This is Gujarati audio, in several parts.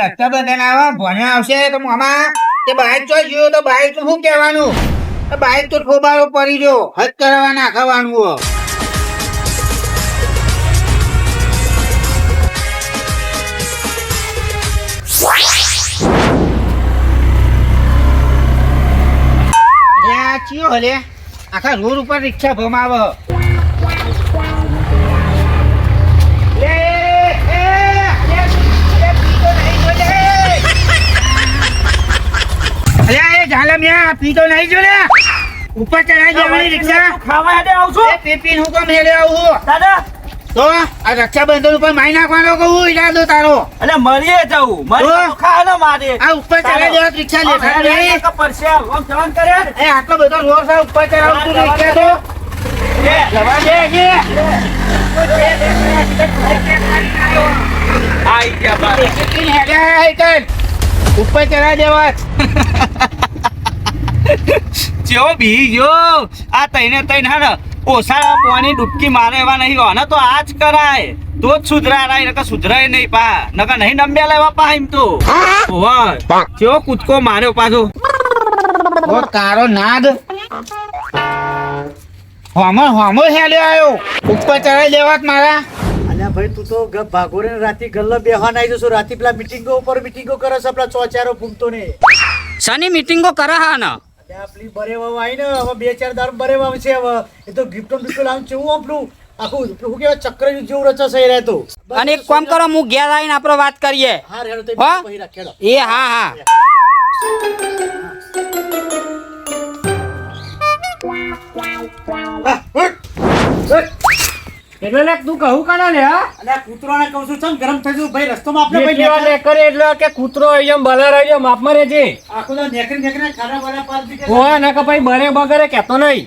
રક્ષાબંધન આવે ભણ્યા આવશે તો મામા કે બાઈક ચોઈ ગયું તો બાઈક શું કહેવાનું બાઈક તો ઠોબારો પડી ગયો હજ કરવા નાખવાનું ચિયો હલે આખા રોડ ઉપર રિક્ષા ભમાવ પીતો નહીં જો ને ઉપર ચડાઈ દેવાની રિક્ષા ખાવા હેડે આવશું પીપીન હું કેમ હેડે આવું દાદા તો આ રક્ષાબંધન ઉપર માઈ નાખવાનો કહું ઈરાદો તારો એટલે મળીએ જવું મળીએ ખા ન મારે આ ઉપર ચડાઈ દેવા રિક્ષા લેતા નહીં પડશે આમ જવાન કરે એ આટલો બધો રોડ છે ઉપર ચડાવું તું રિક્ષા તો જવા દે કે આઈ ગયા બાર પીપીન હેડે આઈકન ઉપર ચડાઈ દેવા જેવો બી ગયો આ તઈને તઈને હા ને ઓસાળા પાણી ડૂબકી મારે એવા નહીં હોને તો આજ કરાય તો જ સુધરાય નકર સુધરાય નહીં પા નકર નહીં નંબ્યા લેવા પા એમ તો ઓય જેવો કૂદકો માર્યો પાછો ઓ કારો નાદ હોમો હેલ્યો આયો ઉપર ચડાઈ દેવાત મારા અલ્યા ભાઈ તું તો ભાગો રે રાતી ગલ્લો બેહવા નાઈ જશો રાતી પેલા મીટિંગો ઉપર મીટિંગો કરે છે પેલા ચોચારો ઘૂમતો ને શની મીટિંગો કરે હા ને આપલી બરેવા આવી ને હવે 2-4 દાર બરેવા છે હવે એ તો ગિફ્ટો બિફ્ટો લાવ છે હું આપણું આખું હું કેવા ચક્ર જેવું રચા રહેતો અને એક કામ કરો હું ઘેર આવીને આપણે વાત કરીએ હા રેડો તે હા? પછી રાખેડો એ હા હા એટલે તું કહું કાના લે હા અલ્યા કૂતરોને કહું છું ચમ ગરમ થઈ જવું ભાઈ રસ્તામાં આપણે ભાઈ લેવા લે કરે એટલે કે કૂતરો અહીંયા બલાર આવ્યો માપમાં રહેજે આખો તો નેકરી ખાડા વાળા પાર દીકે હોવા ના કે ભાઈ બરે બગરે કહેતો નહીં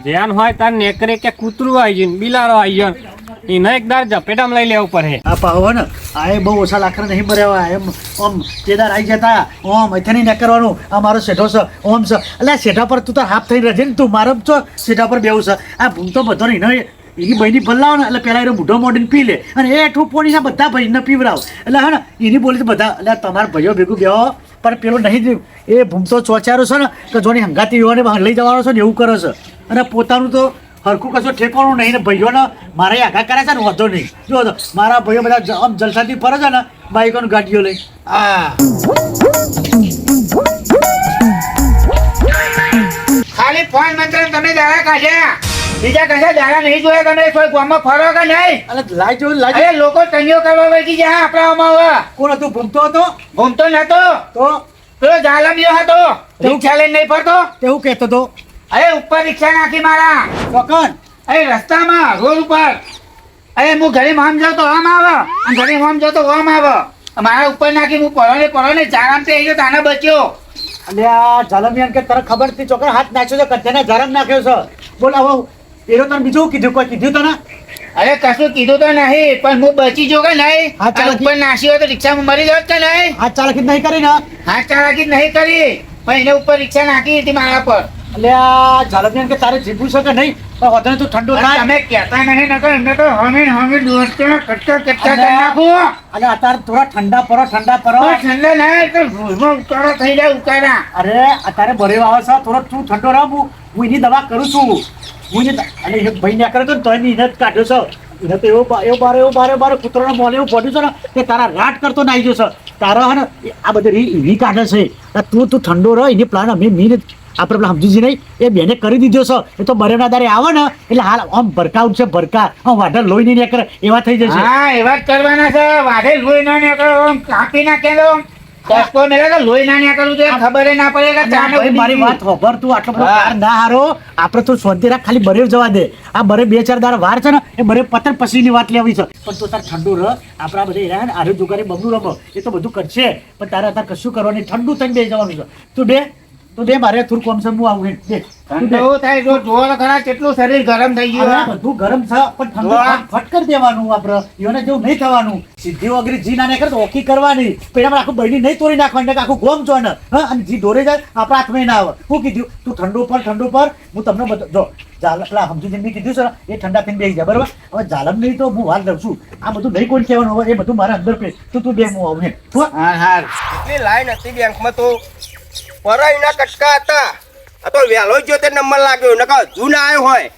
ધ્યાન હોય તાર નેકરે કે કૂતરું આવી જાય બિલારો આવી જાય એને એકદાર ઝપેટામાં લઈ લેવું પડે આ પાવો ને આ એ બહુ ઓછા લાખરા નહીં ભર્યા એમ ઓમ તેદાર આવી જતા ઓમ અહીંથી નહીં કરવાનું આ મારો શેઠો છે ઓમ છે એટલે શેઠા પર તું તો હાફ થઈ રહેજે ને તું મારો છો શેઠા પર બેવું છે આ ભૂમ તો બધો નહીં એની બહેની ભલાવ ને એટલે પેલા એ બુઢો મોડીને પી લે અને એ ઠૂ પોણીના બધા ભાઈને પીવડાવ એટલે હા ને એની બોલી તો બધા એટલે તમારા ભાઈઓ ભેગું બેહો પણ પેલો નહીં એ ભૂમતો ચોચારો છે ને કે જોની હંગાતી યુવાને લઈ જવાનો છે ને એવું કરે છે અને પોતાનું તો હરખું કશું ઠેકવાનું નહીં ને ભાઈઓને મારે આગા કરે છે ને વધો નહીં જો તો મારા ભાઈઓ બધા આમ જલસાથી ફરે છે ને બાઈકો ગાડીઓ લઈ ખાલી ફોન મંત્ર તમે દાડા કાઢ્યા બીજા કશા દાડા નહીં જોયા તમે કોઈ ગામમાં ફરો કે નહીં અને લાઈ અરે લોકો તંગીઓ કરવા બેઠી ગયા આપણામાં કોણ હતું ભૂમતો હતો ઘૂમતો નતો તો પેલો જાલમિયો હતો રિક્ષા લઈને નહીં ફરતો તેવું કહેતો હતો અરે ઉપર રિક્ષા નાખી મારા ચોકન અરે રસ્તામાં રોડ ઉપર અરે હું ઘરે આમ જાઉં તો આમ આવે અને ઘરે આમ જાઉં તો આમ આવે મારા ઉપર નાખી હું પડો ને જારામ તે આવ્યો તાને બચ્યો અને આ જાલમિયાન કે તને ખબર હતી ચોકન હાથ નાખ્યો છે કથેના જારમ નાખ્યો છે બોલ હવે એનો તને બીજું કીધું કોઈ કીધું તને અરે કશું કીધું તો નહીં પણ હું બચી જો કે નહીં હા, ચાલો. ઉપર નાસી હોય તો રિક્ષામાં મરી જાવ કે નહીં હાથ ચાલકી નહીં કરી ને હાથ ચાલાકી જ નહીં કરી પણ એને ઉપર રિક્ષા નાખી હતી મારા પર એટલે આ જાલમિયાન કે તારે જીવવું છે કે નહીં પણ વધુ તું ઠંડુ અને થાય તમે કહેતા નહીં નકર એમને તો હમે દોસ્તો કટકા કરી નાખું અને અત્યારે થોડા ઠંડા પરો ઠંડા ના તો ભૂલમાં ઉતારો થઈ જાય ઉતારા અરે અત્યારે બરે આવે છે થોડો તું ઠંડો રહ હું એની દવા કરું છું હું અને એક ભાઈ ને કરે તો ને તોય એને જ કાઢ્યો છે એને તો એવો બારે કૂતરોનો મોલ એવું પડ્યું છે ને કે તારા રાટ કરતો નાઈ ગયો છે તારા હે ને આ બધી રી કાઢે છે તું ઠંડો રહ એની પ્લાન અમે મીન આપણે પેલા સમજીજી નહીં એ બેને કરી દીધો છે એ તો બરેના દારે આવે ને એટલે હાલ આમ ભરકા ઉઠશે ભરકા આમ વાઢર લોહી નહીં નીકળે એવા થઈ જશે હા એવા જ કરવાના છે વાઢે લોહી ના નીકળો કાપી નાખે તો કસકો મેલે તો લોહી ના નીકળવું તો ખબર ના પડે કે ચાને મારી વાત ખબર તું આટલો બધો વાર ના હારો આપણે તો શાંતિ રાખ ખાલી બરે જવા દે આ બરે 2-4 દાડા વાર છે ને એ બરે પતંગ પછીની વાત લેવી છે પણ તું તાર ઠંડુ રહ આપણા બધે રહ્યા આરે જુગારી બબલું રમો એ તો બધું કરશે પણ તારે અત્યારે કશું કરવાની ઠંડુ થઈને બે જવાનું છે તું બે મારે થોડું કોમ છે હું આવું બે ઠંડુ થાય જો જોવો તો ખરા કેટલું શરીર ગરમ થઈ ગયું આ હે. બધું ગરમ છે પણ ઠંડુ વાહ. ફટકર દેવાનું આપણે એને જેવું નહીં થવાનું સીધી વગેરે જી ના કરે તો ઓકી કરવાની પેલા આખું બળી નહીં તોડી નાખવાની નકર આખું ગોમ છો ને હા અને જી દોરે જાય આપણા હાથમાં ના આવે હું કીધું તું ઠંડુ પર હું તમને બધું જો જાલ પેલા સમજુ જેમ કીધું છે ને એ ઠંડા થઈને બેસી જાય બરાબર હવે જાલમ નહીં તો હું વાત લઉં છું આ બધું નહીં કોઈ કહેવાનું હવે એ બધું મારા અંદર પે તું બે હું આવું હે હા હા એટલી લાઈન હતી બેંકમાં તો પરાઈના કટકા હતા આ તો વહેલો જ જો તે નંબર લાગ્યો નકા હજુ ના આવ્યો હોય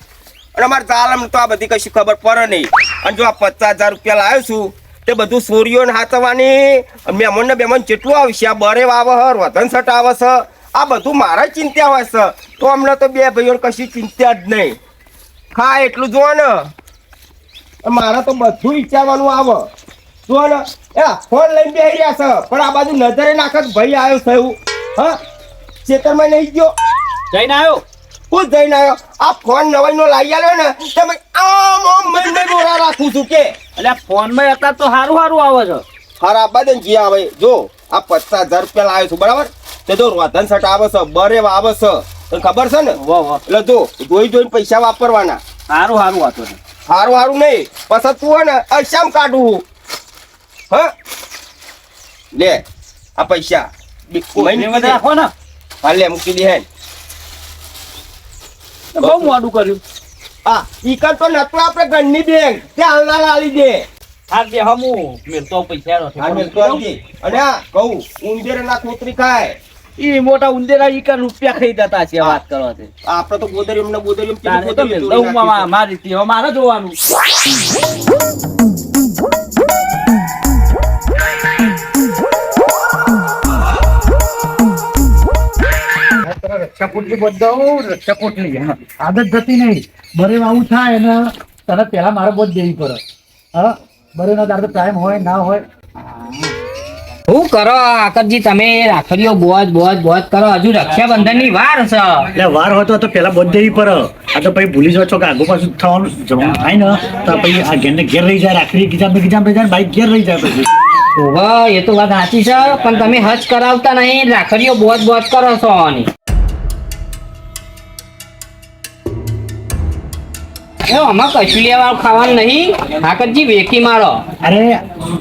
અને અમારે જાલમ તો આ બધી કશી ખબર પડે નહીં અને જો આ 50,000 રૂપિયા લાવ્યો છું તે બધું સોરીઓને હાથવાની મહેમાન ને બેમાન જેટલું આવશે આ બરે આવે હ વધન સટ આવે છે આ બધું મારા ચિંતા હોય છે તો અમને તો બે ભાઈઓને કશી ચિંતા જ નહીં હા એટલું જો ને મારે તો બધું વિચારવાનું આવે જો ને એ ફોન લઈને બેસી રહ્યા છે પણ આ બાજુ નજરે નાખત ભાઈ આવ્યો છે એવું હા ખેતરમાં નહીં ગયો જઈને આવ્યો હું જઈને આવ્યો આ ફોન નવાઈનો લાવી આવ્યો ને તમે આમ આમ મને દોરા રાખું છું કે એટલે ફોનમાં હતા તો સારું સારું આવે છે હારા બાદ જી આવે જો આ 50,000 રૂપિયા લાવ્યો છું બરાબર તે તો રોધન સટ આવે છે બરે આવે છે તને ખબર છે ને વાહ વાહ એટલે જો જોઈને પૈસા વાપરવાના સારું સારું વાતો છે સારું સારું નહીં પછી તું હે ને અશામ કાઢું હા લે આ પૈસા મહિને રાખો ને હા લે મૂકી દે હે બહુ મોડું કર્યું હા ઈકર તો નતું આપણે ઘરની બેંક ત્યાં હાલના લાવી દે હા બે હમું મેલતો પૈસા આ મેલતો આવી અને આ કહું ઉંદેર ના કોતરી ખાય ઈ મોટા ઉંદેરા ઈ કા રૂપિયા ખાઈ જતા છે વાત કરો છે આપણે તો ગોદરીમ ને ગોદરીમ તારે તો મેલતો હું મારી થી હવે મારે જોવાનું રક્ષાપોટલી બધું રક્ષાપોટલી હા આદત જતી નહીં બરે આવું થાય ને તને પહેલા મારે બહુ જ દેવી પડે હા બરે ના તારે ટાઈમ હોય ના હોય શું કરો આકરજી તમે રાખડીઓ બોજ કરો હજુ રક્ષાબંધન ની વાર છે એટલે વાર હોય તો પેલા બહુ દેવી પડે આ તો પછી ભૂલી જાવ છો કે આગુ પાછું થવાનું જવાનું થાય ને તો પછી આ ઘેર ને ઘેર રહી જાય રાખડી ગીજામ રહી જાય બાઈક ઘેર રહી જાય પછી ઓહો એ તો વાત સાચી છે પણ તમે હજ કરાવતા નહીં રાખડીઓ બોજ કરો છો આની આમાં કશું લેવા ખાવાનું નહીં આકરજી વેકી મારો અરે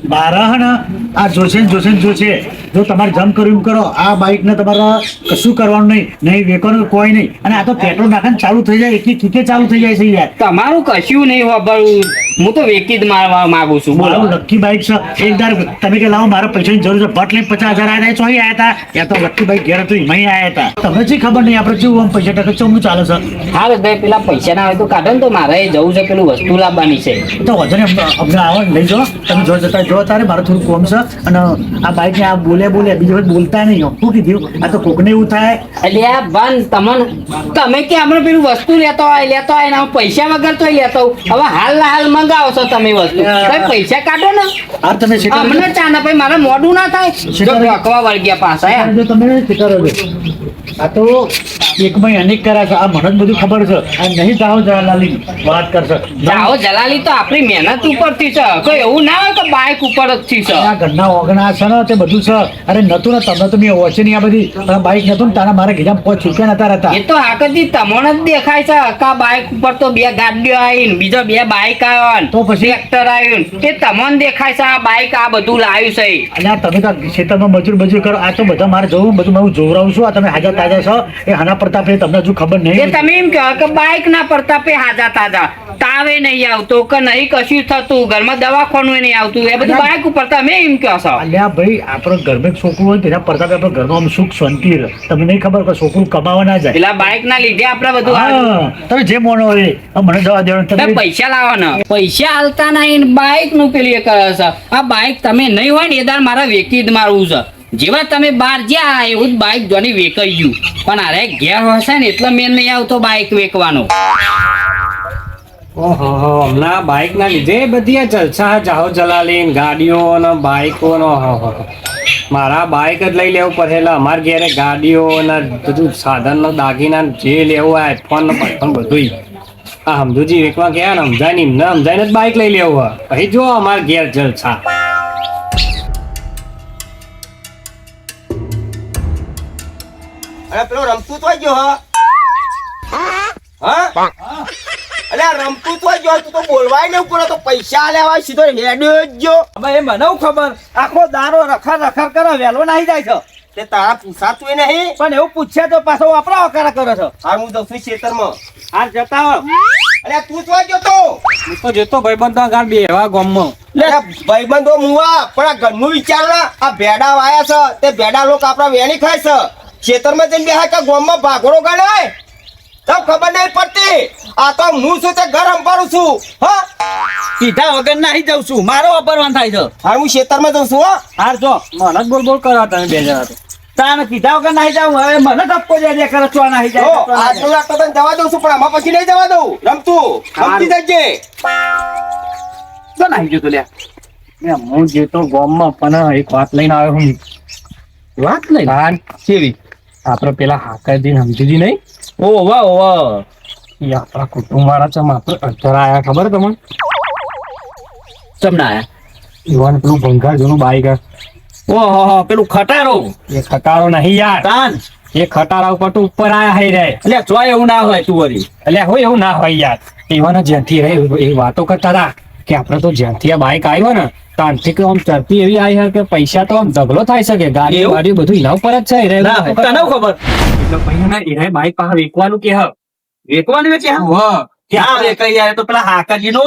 બારા હે ને આ જોશે ને જોશે જો તમારે જમ કર્યું એવું કરો આ બાઈક ને તમારે કશું કરવાનું નહીં વેકવાનું કોઈ નહીં અને આ તો પેટ્રોલ નાખવાનું ચાલુ થઈ જાય એટલી કીકે ચાલુ થઈ જાય છે યાર તમારું કશું નહીં વાપરવું હું તો વેકી જ મારવા માંગુ છું મારું બોલો લક્કી બાઈક છે એક દર તમે કે લાવો મારા પૈસાની જરૂર છે ભટ લઈને 50,000 આવ્યા હતા ચોહી આવ્યા હતા યા તો લક્કી બાઈક ઘેર હતું એમાં આવ્યા હતા તમને શી ખબર નહીં આપણે કેવું આમ પૈસા ટકા ચમનું ચાલે છે હા ભાઈ પેલા પૈસા ના હોય તો કાઢો ને તો મારે જવું છે પેલું વસ્તુ લાવવાની છે તો વજન અમને આવો ને લઈ જાઓ તમે જો તારે મારે થોડું કોમ છે અને આ બાઈક ને આ બોલે બીજી વખત બોલતા નહીં શું કીધું આ તો કોકને એવું થાય એટલે આ બન તમે કે આપણે પેલું વસ્તુ લેતો હોય ને આમ પૈસા વગર તો લેતો હવે હાલ મંગાવો છો તમે વસ્તુ કઈ પૈસા કાઢો ને આ તમે અમને ચા ના ભાઈ મારે મોઢું ના થાય જો ભકવા વળગ્યા પાછા યાર. જો તમે શીખરો છો આ તો એકમાં અનેક કર્યા છે આ મને જ બધું ખબર છે આ નહીં જાઓ જલાલી વાત કરશે જાઓ જલાલી તો આપણી મહેનત ઉપરથી છે કોઈ એવું ના હોય કે બાઇક ઉપર જ થી છે આ ઘરના ઓગણા છે ને તે બધું છે અરે નતું ને તમને તો મેં ઓછી નહીં આ બધી બાઈક નતું ને તારા મારા ઘીજા પોચ છૂટ્યા નતા રહેતા એ તો હાકરજી તમને જ દેખાય છે કે આ બાઇક ઉપર તો બે ગાડીઓ આવીને બીજો બે બાઇક આવ્યો તો પછી? ટ્રેક્ટર આવ્યું તે તમને દેખાય છે આ બાઇક આ બધું લાવ્યું છે અલ્યા તમે તો ખેતરમાં મજૂર કરો આ તો બધા મારે જવું બધું હું જોવરાવું છું આ તમે હાજર તાજા છો એ હના પ્રતાપે તમને હજુ ખબર એ નહીં તમે એમ કહો કે બાઇક ના પ્રતાપે હાજા તાજા તાવે નહીં આવતો કે નહીં કશું થતું ઘરમાં દવાખાનું નહીં આવતું એ બધું બાઇક ઉપર તમે એમ કહો છો અલ્યા ભાઈ આપણો ઘરમાં એક છોકરું હોય તેના પ્રતાપે આપણે ઘરમાં આમ સુખ શાંતિ રહે તમને નહીં ખબર કે છોકરું કમાવા ના જાય પેલા બાઇક ના લીધે આપડે બધું હા, તમે જે મોનો હોય એ મને જવા દેવાનું તમે તમે પૈસા લાવો ને પૈસા હાલતા નહીં બાઇક નું પેલું એ કરે છે આ બાઇક તમે નહીં હોય ને એ દાર મારા વેકી જ મારવું છે જેવા તમે બહાર જ્યાં એવું જ બાઇક જોની વેકાઈ ગયું પણ અરે ઘેર હશે ને એટલે મેં નહીં આવતો બાઇક વેકવાનો ઓહો હમણાં બાઇક ના લીધે બધી આ જલસા જાહો જલાલી ગાડીઓ ને બાઇકો નો મારા બાઇક જ લઈ લેવું પડે એટલે અમારા ઘેરે ગાડીઓ ને બધું સાધન નો દાગીના જે લેવું હોય આઈફોન ને બાઈફોન બધું આ સમજુજી વેકવા ગયા ને સમજાઈને જ બાઇક લઈ લેવું હોય પછી જો અમારા ઘેર જલસા અને પેલો રમતું તો ગયો હ અલ્યા રમતું તો જો તું તો બોલવાય નહીં ઉપર તો પૈસા લેવા સીધો હેડ્યો જ જો હવે એ મને ખબર આખો દારો રખર કરે વહેલો નાહી જાય છે તે તારા પૂછાતું નહીં પણ એવું પૂછે તો પાછો વાપરાવો કરે કરે છે હાર હું જઉં છું ખેતરમાં હાર જતા હો અલ્યા તું તો જોતો હું તો જતો ભાઈબંધ ગાળ બે એવા ગામમાં ભાઈબંધો મુવા પણ આ ઘરનું વિચાર ના આ ભેડા વાયા છે તે ભેડા લોકો આપણા વેણી ખાય છે ખેતરમાં જઈને બેહાય કે ગામમાં ભાગોળો ગણાય તો ખબર નહીં પડતી આ તો હું છું તે ઘર સંભાળું છું હા કીધા વગર નાહી જાઉં છું મારો વાપરવાનું થાય છે હાર હું ખેતરમાં જઉં છું હો હાર જો મને જ બોલ કરો તમે બે જણા તો તાને કીધા વગર નાહી જાઉં હવે મને ટપકો દે કરે છો નાહી જો જાય આજનું રાત તો તને જવા દઉં છું પણ આમાં પછી નહીં જવા દઉં રમતું રમતી જજે તો નાહી જતો લ્યા હું જેતો ગામમાં પણ એક વાત લઈને આવ્યો હું વાત નહીં હાલ કેવી આપડે પેલા હાકરજી સમજીજી નહીં ઓ વાહ એ આપણા કુટુંબ વાળા છે માત્ર અધર આયા ખબર તમને ચમના આયા યુવાન પેલું ભંગાર જૂનું બાઈક ઓહો પેલું ખટારો એ ખટારો નહીં યાર તાન એ ખટારા ઉપર તો ઉપર આયા હઈ રે એટલે ચોય એવું ના હોય તું વળી એટલે હોય એવું ના હોય યાર એવાના જ્યાંથી રે એ વાતો કરતા હતા કે આપણે તો જ્યાંથી આ બાઈક આવ્યો ને ત્યાંથી કે આમ ચરતી એવી આવી હે કે પૈસા તો આમ ઢગલો થાય શકે ગાડી એવું? વાડી બધું એના ઉપર જ છે રે ના હોય તને ખબર એટલે પૈસા એના બાઈક પાસે વેચવાનું કે હ વેચવાની વેચે વાહ ક્યાં રે કઈ યાર તો પેલા હાકાજી નો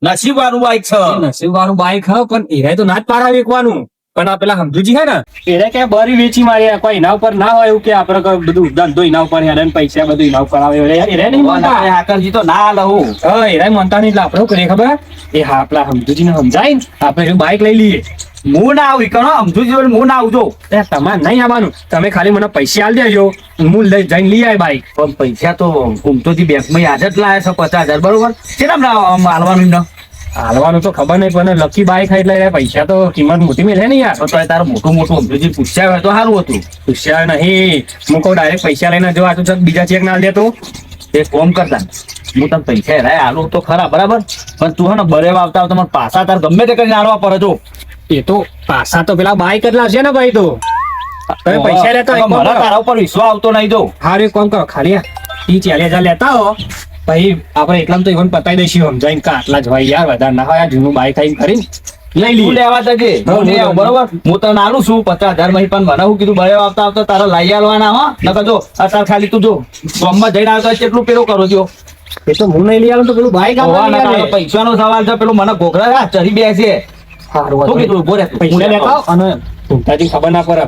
નસીબ વાળું બાઈક છે નસીબ વાળું બાઈક હ પણ એરાય તો ના જ પારા વેચવાનું પણ આ પેલા સમજુજી હે ને એરે કે બરી વેચી મારી કોઈ એના ઉપર ના હોય એવું કે આપણે કોઈ બધું ધંધો એના ઉપર હેડે ને પૈસા બધું એના ઉપર આવે એરે નહીં માનતા હાકરજી તો ના લઉં હા એરાય માનતા નહીં એટલે આપણે શું કરીએ ખબર એ હા આપણા સમજુજીને સમજાય ને આપણે એનું બાઈક લઈ લઈએ હું ના આવી કણો સમજુ છું હું ના આવજો તમારે નહીં આવવાનું તમે ખાલી મને પૈસા આલ દેજો હું લઈ જઈને લઈ આવી બાઈક પણ પૈસા તો ઘૂમતોથી બેંકમાં યાદ જ લાયા છે 50,000 બરોબર કેટલા હાલવાનું એમને હાલવાનું તો ખબર નહીં પણ લકી બાઈક એટલે પૈસા તો કિંમત મોટી મેળે ને યાર તો તારે મોટું મોટું સમજુજી પૂછ્યા હોય તો સારું હતું પૂછ્યા નહીં હું કહું ડાયરેક્ટ પૈસા લઈને જો આ તો બીજા ચેક ના દેતો એ ફોન કરતા હું તને પૈસા હેરાય આલું તો ખરા બરાબર પણ તું હે ને બરે આવતા આવતા મને પાછા તાર ગમે તે કરીને આલવા પડે જો એ તો પાછા તો પેલા બાઈક જ લાવશે ને ભાઈ તો તમે પૈસા લેતા હોય મારા તારા ઉપર વિશ્વાસ આવતો નહીં જો હારું એક કામ કરો ખાલી 30-40,000 લેતા હો પછી આપણે એકલામ તો ઇવન પતાવી દઈશું સમજાઈને કે આટલા જ હોય યાર વધારે ના હોય આ જૂનું બાઈક આવીને કરીને લઈ તું લઈએ લેવા જજે હું નહીં આવું, બરોબર હું તને આલું છું 50,000 માં પણ મને હું કીધું બરે આવતા આવતા તારા લઈ આલવાના હો નકર જો અત્યારે ખાલી તું જો ગામમાં જઈને આવતા હોય કેટલું પેલું કરો છો એ તો હું નહીં લઈ આવું તો પેલું બાઈક પૈસાનો સવાલ છે પેલું મને ઘોઘરા ચડી બેસે શું કીધું ઉભો રે પૈસા લેતા આવો અને ઊંઘતાથી ખબર ના પડે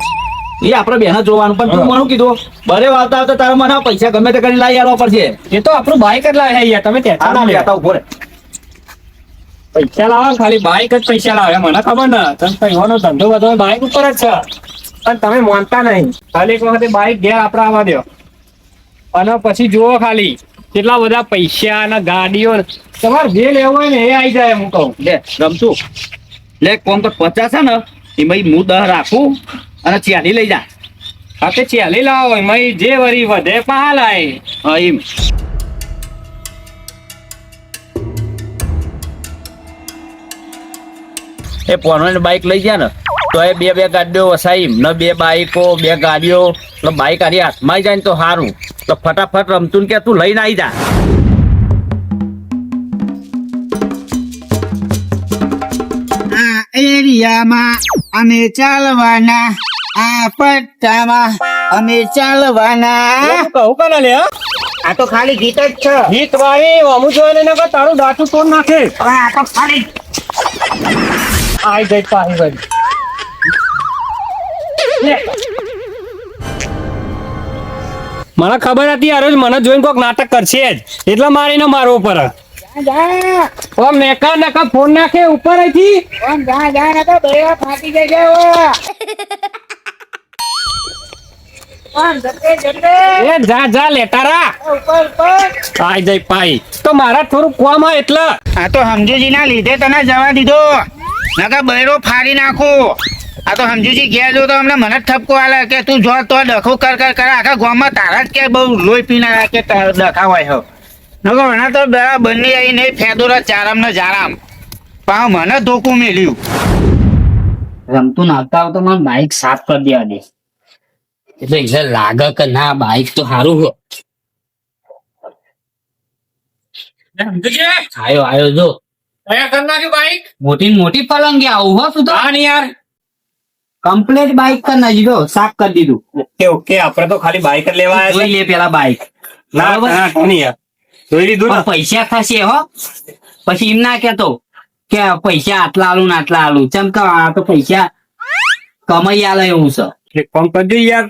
એ આપણે બેન જોવાનું પણ તું મને શું કીધું બરે આવતા આવતા તારા મને પૈસા ગમે તે કરીને લઈ આવવા પડશે એ તો આપણું બાઈક જ લાવે યાર તમે ટેન્શન ના લેતા ઉભો રે પૈસા લાવો ખાલી બાઈક જ પૈસા લાવે મને ખબર ને તમે કહેવાનો ધંધો બધો બાઈક ઉપર જ છે પણ તમે માનતા નહીં ખાલી એક વખતે બાઈક ઘેર આપડા આવવા દો અને પછી જુઓ ખાલી કેટલા બધા પૈસા અને ગાડીઓ તમારે જે લેવું હોય ને એ આવી જાય હું કહું લે રમતું લે કોમ તો 50 છે ને એમાં હું 10 રાખું અને 40 લઈ જા હા તે ચાલી લાવો એમાં જે વરી વધે પા લાય હા એમ એ પોનો બાઈક લઈ ગયા ને તો એ બે ગાડીઓ વસાઈ ને 2 બાઈકો 2 ગાડીઓ એટલે બાઈક આરી હાથમાં જાય ને તો સારું તો ફટાફટ રમતું કે તું લઈને આવી જા આ એરિયામાં અમે ચાલવાના આ પટ્ટામાં અમે ચાલવાના કહું કાના લે આ તો ખાલી ગીત જ છે ગીત વાળી અમુક જોઈને ને તારું દાંતું તોડ નાખે હવે આ તો ખાલી આઈ ગઈ પાહી વળી મને ખબર હતી યાર મને જોઈને કોઈક નાટક કરશે જ એટલે મારીને મારવો પડે ઓમ નેકા ફોન નાખે ઉપર અહીંથી ફાટી જશે એ જા લેટારા આઈ જઈ પાઈ તો મારા થોડું કોમ હોય એટલે આ તો સમજુજી ના લીધે તને જવા દીધો નકર બૈરો ફાડી નાખું આ તો સમજુજી ગયા જો તો અમને મને જ ઠપકો આલે કે તું જો તો ડખો કર આખા ગામમાં તારા જ કે બહુ લોહી પીના કે ડખા હોય હો નકર મને તો બંને આવી નહીં ફેદોરા ચારામ ને જારામ પણ મને ધોકું મેલ્યું રમતું નાખતા આવતો મને બાઈક સાફ કરી દેવા દે એટલે એટલે લાગે કે ના બાઈક તો સારું હો આયો આયો જો મોટી ને મોટી પલંગી આવું હો તું તો યાર કમ્પ્લીટ બાઈક કર નાખી દો સાફ કરી દીધું ઓકે ઓકે આપણે તો ખાલી બાઈક જ લેવા આવ્યા જોઈ લે પેલા બાઈક છે ના ના કોની યાર જોઈ લીધું પણ ને પૈસા થશે હો પછી એમ ના કેતો કે પૈસા આટલા આલું ને આટલા આલું ચમ કે આ તો પૈસા કમાઈ આલે એવું છે એક કામ કરજો યાર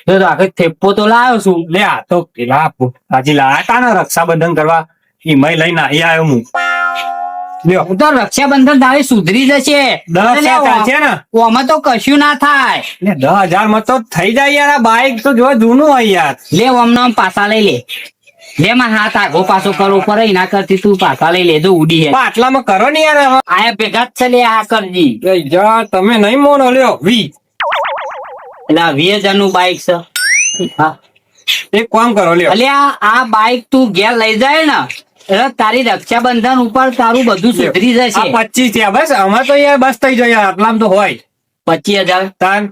તો આખો થેપ્પો તો લાવ્યો છું લે આ તો પેલા હાજી લાયા તા ને રક્ષાબંધન કરવા ઈમય લઈને આવી આવ્યો હું લ્યો હું તો રક્ષાબંધન તારે સુધરી જશે 10,000 ચાલશે ને ઓમાં તો કશું ના થાય લે 10,000 માં તો થઈ જાય યાર આ બાઈક તો જો જૂનું હોય યાર લે ઓમના પાસા લઈ લે લે માં હાથ આગો પાછો કરવો પડે એના કરતી તું પાસા લઈ લેજો ઉડી હે પણ આટલામાં કરો ને યાર હવે આયા ભેગા જ છે લે આ કરજી એ જા તમે નહીં મોનો લ્યો એટલે આ 20,000 નું બાઈક છે હા એક કામ કરો લ્યો અલ્યા આ બાઈક તું ઘેર લઈ જાય ને એટલે તારી રક્ષાબંધન ઉપર તારું બધું સુધરી આ જશે 25 થયા બસ આમાં તો યાર બસ થઈ જાય યાર આટલામાં તો હોય 25,000 તાન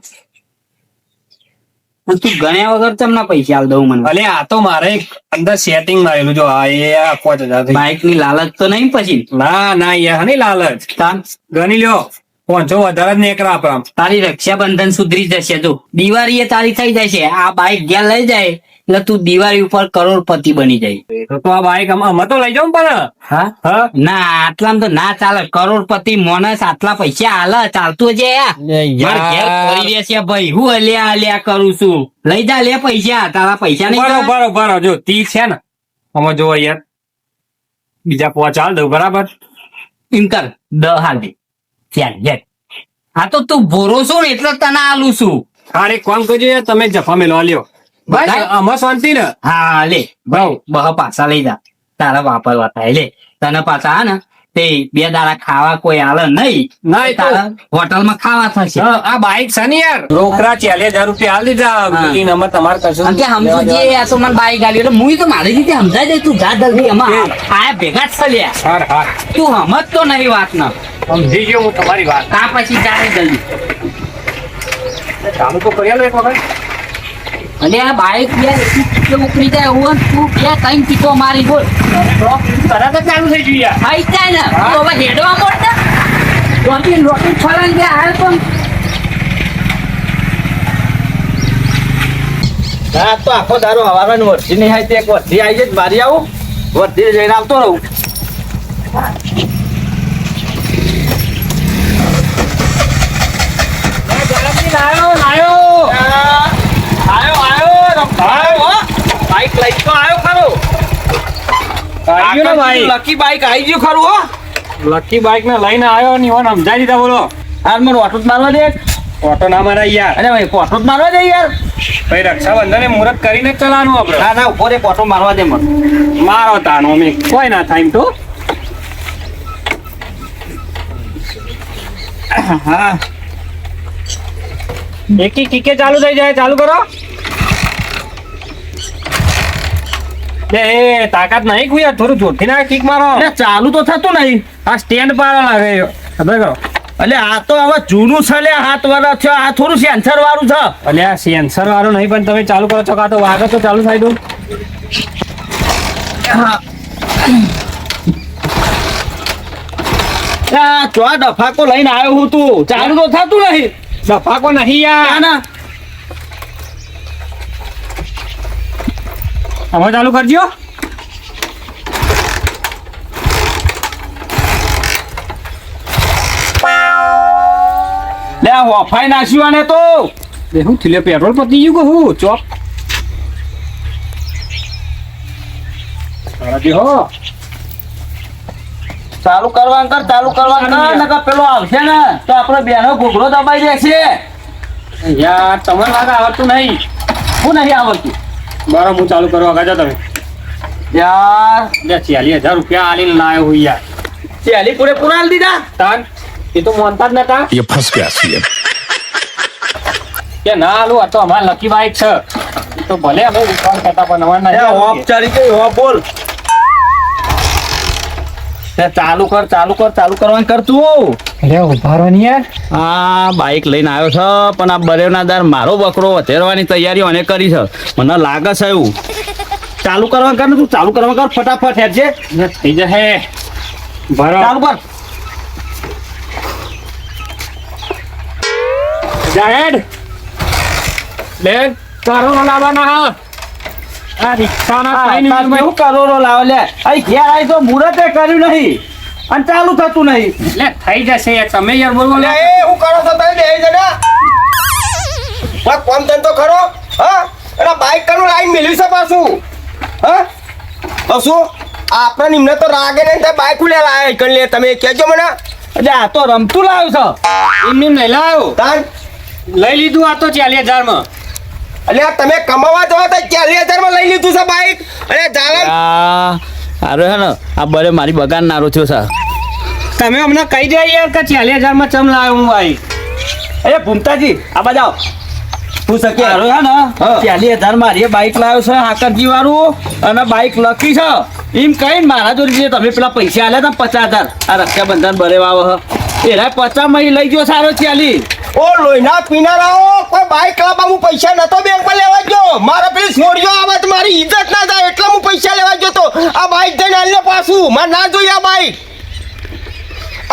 અને તું ગણ્યા વગર તમને પૈસા આલ દઉં મને અલે આ તો મારે એક અંદર સેટિંગ મારેલું જો આ એ 5,000 થઈ બાઈક ની લાલચ તો નહીં પછી ના ના યાર હની લાલચ તાન ગણી લ્યો 500 વધારે જ નીકળે આપણા તારી રક્ષાબંધન સુધરી જશે જો દિવાળી એ તારી થઈ જશે આ બાઈક ઘેર લઈ જાય એટલે તું દિવાળી ઉપર કરોડપતિ બની જાય તો આ બાઈક આમાં તો લઈ જાઉં પણ હા હા ના આટલામાં તો ના ચાલે કરોડપતિ મોનસ આટલા પૈસા હાલે ચાલતું છે મારે ઘેર ફરી રહેશે ભાઈ હું અલ્યા અલ્યા કરું છું લઈ જા લે પૈસા તારા પૈસા નહીં જોવા? બરોબર જો 30 છે ને આમાં જો યાર બીજા 5 હાલ દઉં બરાબર એમ કર 10 હાલ દે ચાલ jet. હા તો તું ભોરો છો ને એટલે તને આલું છું હારે કોમ કરજો યાર તમે જફા મેલો લ્યો બસ બધાય? આમાં શાંતિ ને હા લે ભાઈ બહ પાછા લઈ જા તારા વાપરવા થાય લે તને પાછા હા ને તે 2 દાડા ખાવા કોઈ આલે નહીં ના, એ તો- તારા હોટલમાં ખાવા થશે હા, આ બાઈક છે ને યાર રોકડા 40,000 રૂપિયા હાલ દીધા બુકિંગ આમાં તમારે કશું અને કે સમજુ જે આ તો મને બાઈક આલી એટલે મુઈ તો મારી રીતે સમજાય દે તું જા જલ્દી એમાં આ ભેગા જ છે લ્યા હાર હાર તું સમજ તો નહીં વાત ના સમજી ગયો હું તમારી વાત તા પછી જાય જલ્દી ચાલુ તો કરી આલો એક વખત અને આ બાઈક યાર એટલી ચીટો ઉકળી જાય એવું તું 2-3 ચીટો મારી બોલ તરત જ ચાલુ થઈ ગયું યાર થઈ જાય ને તું હવે હેડવા મળતા રોટી ફલાન ગયા હાલ પણ હા તો આખો દારો હવારનો વર્ધી નહીં હોય તે એક વર્ધી આવી જાય મારી આવું વર્ધી જઈને આવતો રહું બાઈક લઈ તો આવ્યો ખરો આવ્યો ને ભાઈ લકી બાઈક આવી ગયું ખરું હો લકી બાઈક ને લઈને આવ્યો ને ઓન સમજાઈ દીધા બોલો હાર મને ઓટો જ મારવા દે ઓટો ના મારા યાર અરે ભાઈ ઓટો જ મારવા દે યાર ભાઈ રક્ષાબંધને મુહૂર્ત કરીને જ ચલાવવાનું આપણે ના ના ઉભો રે ઓટો મારવા દે મને મારો તાનો અમે કોઈ ના થાય એમ તો હા એકી કિકે ચાલુ થઈ જાય ચાલુ કરો એ તાકાત નહીં કોઈ થોડું જોરથી ના કિક મારો એટલે ચાલુ તો થતું નહીં આ સ્ટેન્ડ પાડો લાગે ખબર કરો એટલે આ તો હવે જૂનું છે લે 7 વર્ષ થયો આ થોડું સેન્સર વાળું છે એટલે આ સેન્સર વાળું નહીં પણ તમે ચાલુ કરો છો કાં તો વાગે તો ચાલુ થાય દઉં આ ચો ડફાકો લઈને આવ્યો હું તું ચાલુ તો થતું નહીં ડફાકો નહીં યાર ના હવે ચાલુ કરજો લે વફાઈ નાખ્યું આને તો એ હું થયું પેટ્રોલ પતી ગયું કે હું ચોપ હો ચાલુ કરવા કર નકર પેલો આવશે ને તો આપણે બેનો ઘોઘરો દબાઈ દેશે યાર તમારે વાત આવડતું નહીં હું નહીં આવડતું બરાબર હું ચાલુ કરવા આગળ તમે યાર 40,000 રૂપિયા આલીને લાયો હું યાર ચાલી પૂરેપૂરા આલી દીધા તાન એ તો મોનતા જ નતા ये फंस गया सीएम કે ના આલું આ તો અમારા લકી બાઈક છે એ તો ભલે અમે વિશ્વાસ કરતા પણ અમારે એ હોપ નહીં ચાલી ગઈ હોપ બોલ તે ચાલુ કરવાનું કર તું અરે ઉભા રહો ને યાર આ બાઈક લઈને આવ્યો છે પણ આ બરેવનાદાર મારો બકરો વધેરવાની તૈયારીઓ અને કરી છે મને લાગે છે એવું ચાલુ કરવા કર ને તું ચાલુ કરવા કર ફટાફટ હેડ છે થઈ જશે ભરો ચાલુ કર જાહેર લે કરો લાવવાના હા આ રિક્ષાના શું કરોડો લાવે લે અહીં ઘેર આવી તો મુહૂર્તે કર્યું નહીં અને ચાલુ થતું નહીં એટલે થઈ જશે યાર તમે યાર બોલો લે એ હું કરો છો તમે બે જણા બસ કોમ ધંધો ખરો હા અને બાઈક કનું લાઈન મેળવી છે પાછું હા તો શું આપણે નિમને તો રાગે નહીં તો બાઈક લે લાય કણ લે તમે કહેજો મને એટલે આ તો રમતું લાવ્યો છે એમને નહીં લાવ્યો તાન લઈ લીધું આ તો 40,000 માં એટલે આ તમે કમાવા જવા તો 40,000 માં લઈ લીધું છે બાઈક અને જાલમ અરે હે ને આ બરે મારી બગાન નારો થયો છે તમે અમને કહી દો યાર કે 40,000 માં ચમ લાવ્યો હું ભાઈ એ ભૂમતાજી આ બાજાઓ તું શકે અરે હે ને હા. 40,000 મારી બાઈક લાવ્યો છે હાકરજી વાળું અને બાઈક લખી છે એમ કઈ મારા જોડે જે તમે પેલા પૈસા આલ્યા હતા 50,000 આ રક્ષાબંધન ભરે વાવ એના 50 માં લઈ ગયો સારો 40 ઓ લોહીના પીનારાઓ કોઈ બાઈક લાવવા હું પૈસા નતો બેંકમાં લેવા ગયો મારા પેલી છોડ્યો આવે તો મારી ઇજ્જત ના જાય એટલે હું પૈસા લેવા ગયો તો આ બાઈક જઈને આલે પાછું મારે ના જોઈએ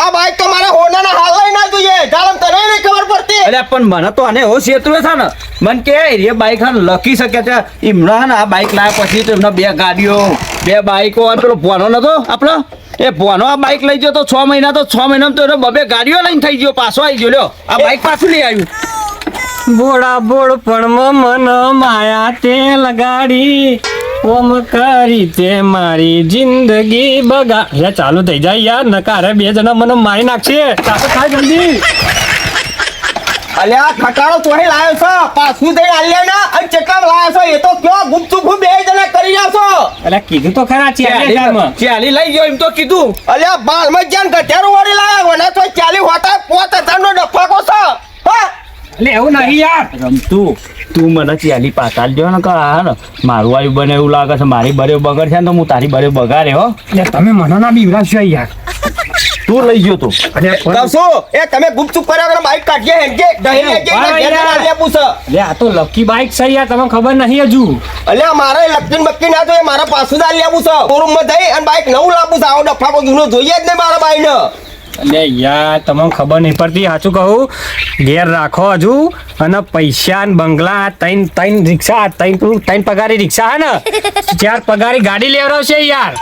આ બાઈક તો મારા હોનાના હાલ ના જોઈએ જાલમ તને નહીં ખબર પડતી એટલે પણ મને તો આને એવો છેતરો છે ને મને કે એ બાઈક હા લખી શકે છે ઇમરાન આ બાઈક લાવ્યા પછી તો એમના 2 ગાડીઓ 2 બાઈકો અને પેલો ભોનો નતો આપણો એ ભોનો આ બાઈક લઈ ગયો તો 6 મહિના તો 6 મહિનામાં તો એને 2 ગાડીઓ લઈને થઈ ગયો પાછો આવી ગયો લ્યો આ બાઈક પાછું લઈ આવ્યું બોડા બોડ પણ મન માયા તે લગાડી ઓમ કરી તે મારી જિંદગી બગા લે ચાલુ થઈ જાય યાર નકારે 2 જણા મને મારી નાખશે ચાલો થાય જલ્દી અલ્યા ખટાડો તોય લાવ્યો છો પાછું જઈને આલ્યા ના અને ચેટલા લાવ્યો છો એ તો કયો ગુપચુપ બે જણા કરી રહ્યા છો એટલે કીધું તો ખરા 40,000 માં 40 લઈ ગયો એમ તો કીધું અલ્યા બાલમાં જ્યાં ગઠેરું વાળી લાવ્યો અને તો 40 હોતા 5,000 નો ડફાકો છો હા એટલે એવું નહીં યાર રમતું તું મને 40 પાછા દો ને હા ને મારું વાયુ બને એવું લાગે છે મારી બરે બગડ છે ને તો હું તારી બરે બગાડે હો એટલે તમે મને ના બીવરાશો યાર તું લઈ ગયો તો કવસો એ તમે ગુપચુપ કર્યા વગર બાઈક કાઢીએ હેંગે દહીં હેંગે આલ્યા પૂછ લે આ તો લકી બાઈક છે યાર તમને ખબર નહીં હજુ અલ્યા મારે લપકીન બક્કી ના જોઈએ મારા પાછું જ આલ્યા પૂછ શોરૂમમાં જઈ અને બાઈક નવું લાવું છે આવો ડફાકો જૂનો જોઈએ જ નહીં મારા બાઈને એટલે યાર તમને ખબર નહીં પડતી સાચું કહું ઘેર રાખો હજુ અને પૈસા ને બંગલા ત્રણ રિક્ષા ત્રણ પગારી રિક્ષા હે ને 4 પગારી ગાડી લેવડાવશે યાર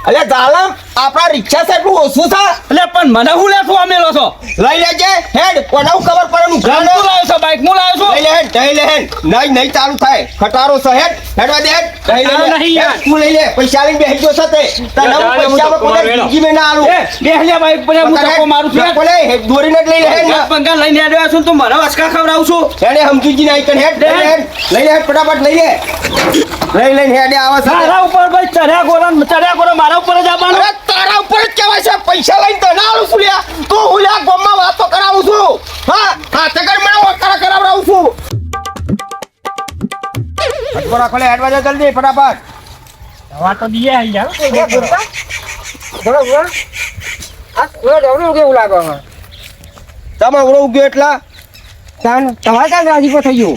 અલ્યા જાલમ આપણા રિક્ષા છે એટલું ઓછું છે એટલે પણ મને હું લેતો આમેલો છો લઈ લેજે હેડ કોને ખબર પડે હું ઘર હું લાવ્યો છો બાઈક હું લાવ્યો છું લઈ લે હેડ નહીં નહીં ચાલુ થાય ખટારો છે હેડ હેડવા દે હેડ લઈ લે નહીં યાર. તું લઈ લે પૈસા લઈને બેસી ગયો છે તે તને હું ચાલે, હું પૈસા ધક્કો કોઈ મારેલો. જિંદગી મેં ના આલું બેહલ્યા બાઈક પર હું ધક્કો મારું છું બોલે દોરીને જ લઈ લે હેડ એક પંગા લઈને આવ્યો છું તો મને વસકા ખવડાવું છું હેડે સમજુજી નહીં કર હેડ લઈ લે હેડ ફટાફટ લઈ લે હેડે આવા છે તારા ઉપર ભાઈ ચર્યા ગોરા મારા ઉપર જ આવવાનું અરે તારા ઉપર જ કહેવાય છે પૈસા લઈને તને આલું છું લ્યા તું હું લ્યા ગામમાં વાતો કરાવું છું હા હાથે કરી મને ઓકારા કરાવડાવું છું હટકો રાખો લે હેડવા જા જલ્દી ફટાફટ હવા તો દીએ યાર તમે ઉડો ઉગ્યો એટલા તમારે ક્યાં રાજીપો થઈ ગયો